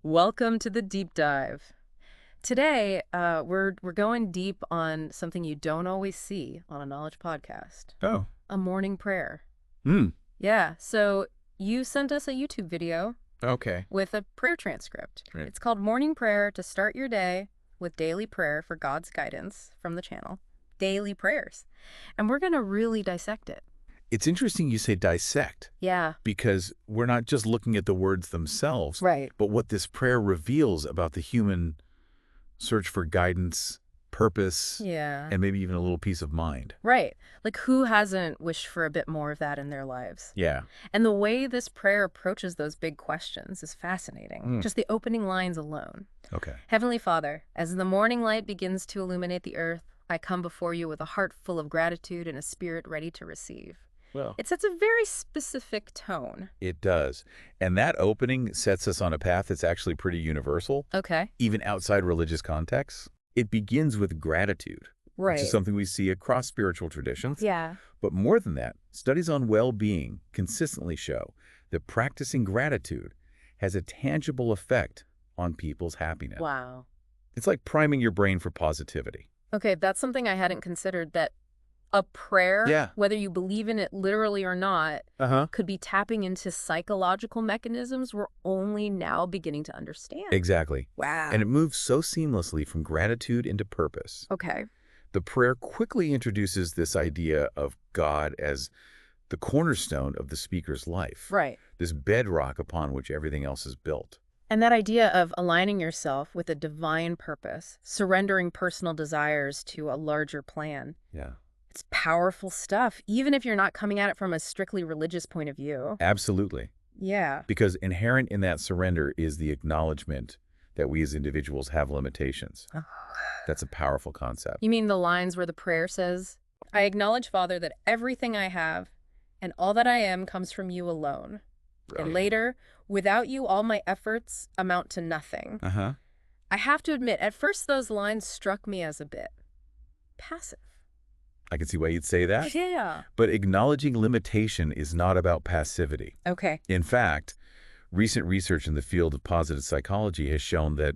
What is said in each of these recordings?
Welcome to the deep dive. Today, we're going deep on something you don't always see on a knowledge podcast, Oh. a morning prayer. Hmm. Yeah, so you sent us a YouTube video Okay. with a prayer transcript. Right. It's called Morning Prayer to Start Your Day with Daily Prayer for God's Guidance from the channel, Daily Prayers. And we're going to really dissect it. It's interesting you say dissect, Yeah, because we're not just looking at the words themselves, right. but what this prayer reveals about the human search for guidance, purpose, Yeah. and maybe even a little peace of mind. Right. Like, who hasn't wished for a bit more of that in their lives? Yeah. And the way this prayer approaches those big questions is fascinating. Just the opening lines alone. Okay. Heavenly Father, as the morning light begins to illuminate the earth, I come before you with a heart full of gratitude and a spirit ready to receive. Well, It sets a very specific tone. it does. And that opening sets us on a path that's actually pretty universal, Okay. even outside religious contexts. It begins with gratitude, which is something we see across spiritual traditions. Yeah. But more than that, studies on well-being consistently show that practicing gratitude has a tangible effect on people's happiness. Wow. It's like priming your brain for positivity. Okay, that's something I hadn't considered, that a prayer, Yeah. whether you believe in it literally or not, Uh-huh. could be tapping into psychological mechanisms we're only now beginning to understand. Exactly. Wow. And it moves so seamlessly from gratitude into purpose. Okay. The prayer quickly introduces this idea of God as the cornerstone of the speaker's life, Right. this bedrock upon which everything else is built. And that idea of aligning yourself with a divine purpose, surrendering personal desires to a larger plan, Yeah. it's powerful stuff, even if you're not coming at it from a strictly religious point of view. Absolutely. Yeah. Because inherent in that surrender is the acknowledgement that we as individuals have limitations. Oh. That's a powerful concept. You mean the lines where the prayer says, I acknowledge, Father, that everything I have and all that I am comes from you alone. And later, without you, all my efforts amount to nothing. Uh-huh. I have to admit, at first those lines struck me as a bit passive. I can see why you'd say that. Yeah. But acknowledging limitation is not about passivity. Okay. In fact, recent research in the field of positive psychology has shown that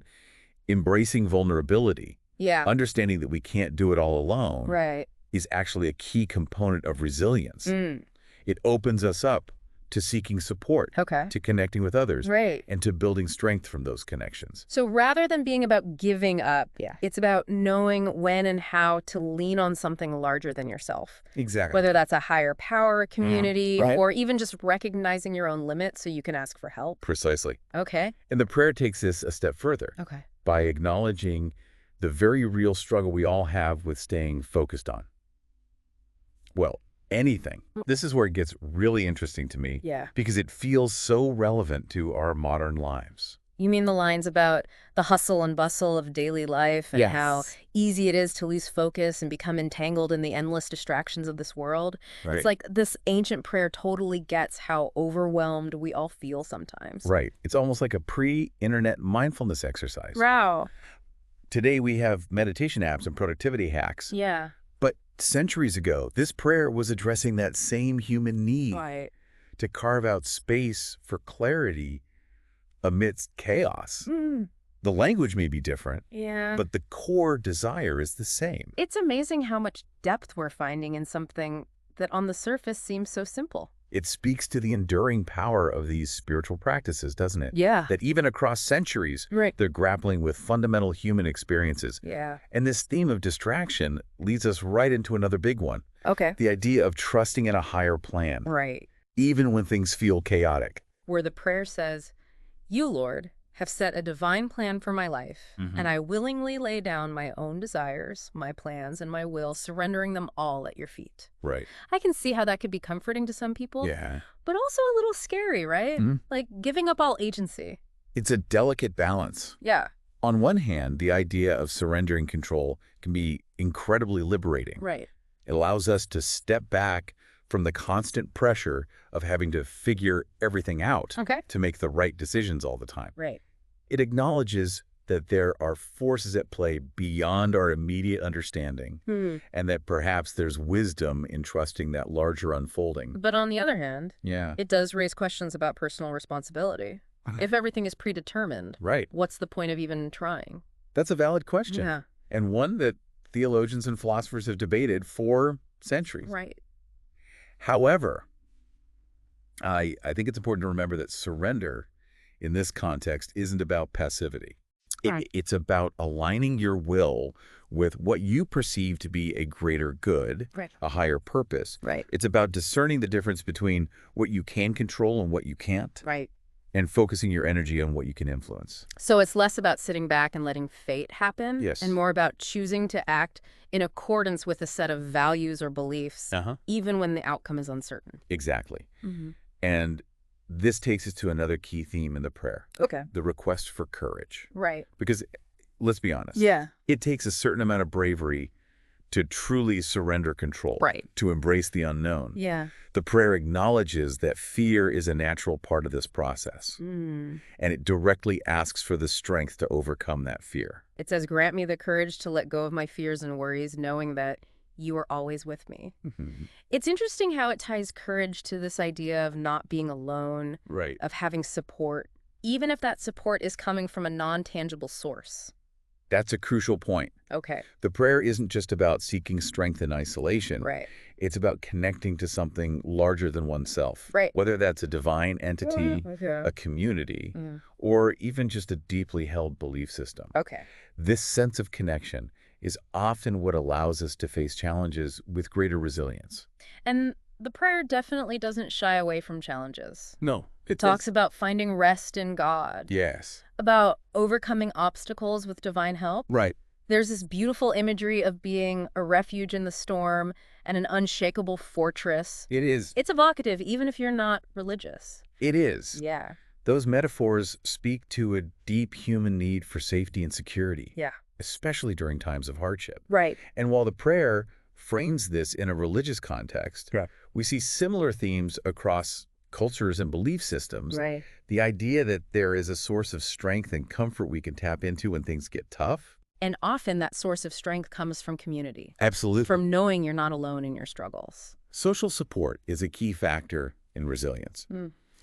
embracing vulnerability, Yeah. understanding that we can't do it all alone, Right. is actually a key component of resilience. Mm. It opens us up to seeking support, Okay. to connecting with others, Right. and to building strength from those connections. So rather than being about giving up, it's about knowing when and how to lean on something larger than yourself. Exactly. Whether that's a higher power, a community, Right. or even just recognizing your own limits so you can ask for help. Precisely. Okay. And the prayer takes this a step further Okay. by acknowledging the very real struggle we all have with staying focused on, well, anything. This is where it gets really interesting to me, Yeah. because it feels so relevant to our modern lives. You mean the lines about the hustle and bustle of daily life and how easy it is to lose focus and become entangled in the endless distractions of this world? Right. It's like this ancient prayer totally gets how overwhelmed we all feel sometimes. Right. It's almost like a pre-internet mindfulness exercise. Wow. Today we have meditation apps and productivity hacks. Yeah. But centuries ago, this prayer was addressing that same human need Right. to carve out space for clarity amidst chaos. Mm. The language may be different, Yeah. but the core desire is the same. It's amazing how much depth we're finding in something that on the surface seems so simple. It speaks to the enduring power of these spiritual practices, doesn't it? Yeah. That even across centuries, Right. they're grappling with fundamental human experiences. Yeah. And this theme of distraction leads us right into another big one. Okay. The idea of trusting in a higher plan, Right. even when things feel chaotic. Where the prayer says, You, Lord, have set a divine plan for my life, and I willingly lay down my own desires, my plans, and my will, surrendering them all at your feet. Right. I can see how that could be comforting to some people, Yeah. but also a little scary, right? Mhm. Like giving up all agency. It's a delicate balance. Yeah. On one hand, the idea of surrendering control can be incredibly liberating. Right. It allows us to step back from the constant pressure of having to figure everything out Okay. to make the right decisions all the time. Right. It acknowledges that there are forces at play beyond our immediate understanding, and that perhaps there's wisdom in trusting that larger unfolding. But on the other hand, Yeah. it does raise questions about personal responsibility. If everything is predetermined, Right. what's the point of even trying? That's a valid question, Yeah. and one that theologians and philosophers have debated for centuries. Right. However, I think it's important to remember that surrender in this context isn't about passivity. Right. It's about aligning your will with what you perceive to be a greater good, Right. a higher purpose. Right. It's about discerning the difference between what you can control and what you can't, Right. and focusing your energy on what you can influence. So it's less about sitting back and letting fate happen, Yes. and more about choosing to act in accordance with a set of values or beliefs, even when the outcome is uncertain. Exactly. Mm-hmm. And this takes us to another key theme in the prayer, Okay. the request for courage. Right. Because let's be honest. Yeah. It takes a certain amount of bravery to truly surrender control. Right. To embrace the unknown. Yeah. The prayer acknowledges that fear is a natural part of this process. And it directly asks for the strength to overcome that fear. It says, grant me the courage to let go of my fears and worries, knowing that you are always with me. It's interesting how it ties courage to this idea of not being alone, Right. of having support, even if that support is coming from a non-tangible source. That's a crucial point. Okay. The prayer isn't just about seeking strength in isolation. Right. It's about connecting to something larger than oneself. Right. Whether that's a divine entity, a community, or even just a deeply held belief system. Okay. This sense of connection is often what allows us to face challenges with greater resilience. And the prayer definitely doesn't shy away from challenges. No. It talks about finding rest in God. Yes. About overcoming obstacles with divine help. Right. There's this beautiful imagery of being a refuge in the storm and an unshakable fortress. It is. It's evocative, even if you're not religious. It is. Yeah. Those metaphors speak to a deep human need for safety and security. Yeah. Especially during times of hardship. Right. And while the prayer frames this in a religious context, we see similar themes across cultures and belief systems. Right. The idea that there is a source of strength and comfort we can tap into when things get tough. And often that source of strength comes from community. Absolutely. From knowing you're not alone in your struggles. Social support is a key factor in resilience.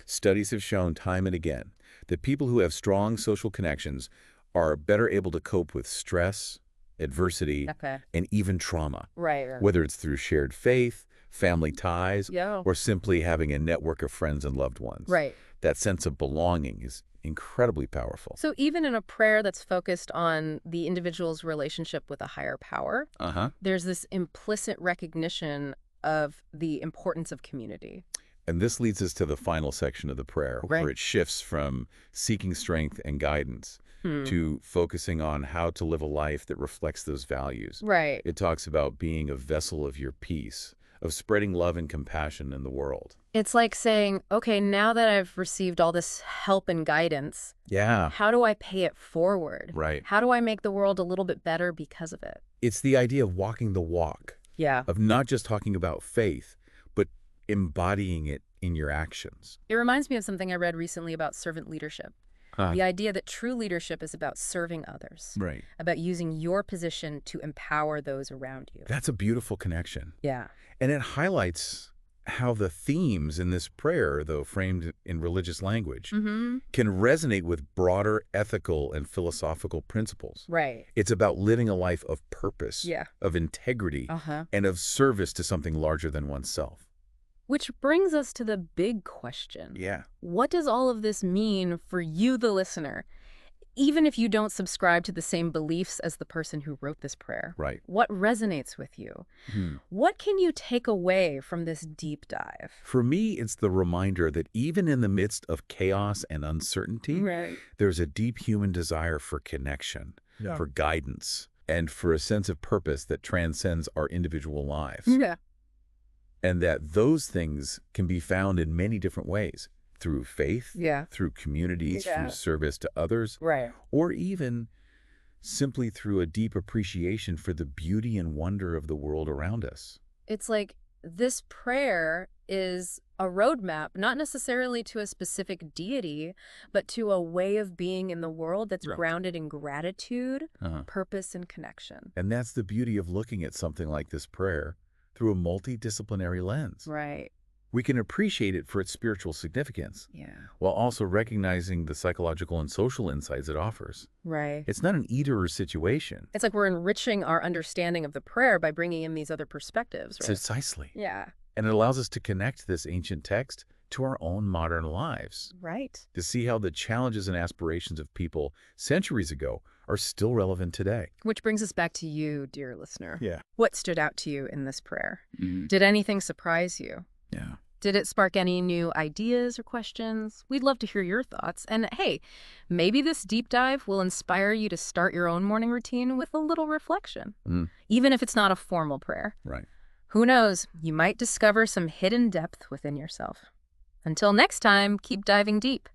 Studies have shown time and again that people who have strong social connections are better able to cope with stress, adversity, and even trauma. Right. Whether it's through shared faith, family ties, Yeah. or simply having a network of friends and loved ones. Right. That sense of belonging is incredibly powerful. So even in a prayer that's focused on the individual's relationship with a higher power, there's this implicit recognition of the importance of community. And this leads us to the final section of the prayer, where it shifts from seeking strength and guidance to focusing on how to live a life that reflects those values. Right. It talks about being a vessel of your peace, of spreading love and compassion in the world. It's like saying, okay, now that I've received all this help and guidance, how do I pay it forward? Right. How do I make the world a little bit better because of it? It's the idea of walking the walk. Yeah. Of not just talking about faith, but embodying it in your actions. It reminds me of something I read recently about servant leadership. The idea that true leadership is about serving others. Right. About using your position to empower those around you. That's a beautiful connection. Yeah. And it highlights how the themes in this prayer, though framed in religious language, can resonate with broader ethical and philosophical principles. Right. It's about living a life of purpose, of integrity, and of service to something larger than oneself. Which brings us to the big question. Yeah. What does all of this mean for you, the listener? Even if you don't subscribe to the same beliefs as the person who wrote this prayer. Right. What resonates with you? What can you take away from this deep dive? For me, it's the reminder that even in the midst of chaos and uncertainty, there's a deep human desire for connection, for guidance, and for a sense of purpose that transcends our individual lives. And that those things can be found in many different ways. Through faith, through communities, through service to others, or even simply through a deep appreciation for the beauty and wonder of the world around us. It's like this prayer is a roadmap, not necessarily to a specific deity, but to a way of being in the world that's grounded in gratitude, purpose, and connection. And that's the beauty of looking at something like this prayer through a multidisciplinary lens. Right. we can appreciate it for its spiritual significance, Yeah. while also recognizing the psychological and social insights it offers. Right. It's not an either-or situation. It's like we're enriching our understanding of the prayer by bringing in these other perspectives, right? Precisely. Yeah. And it allows us to connect this ancient text to our own modern lives, Right. to see how the challenges and aspirations of people centuries ago are still relevant today. Which brings us back to you, dear listener. Yeah. What stood out to you in this prayer? Mm-hmm. Did anything surprise you? Yeah. Did it spark any new ideas or questions? We'd love to hear your thoughts. And hey, maybe this deep dive will inspire you to start your own morning routine with a little reflection, even if it's not a formal prayer. Right. Who knows? You might discover some hidden depth within yourself. Until next time, keep diving deep.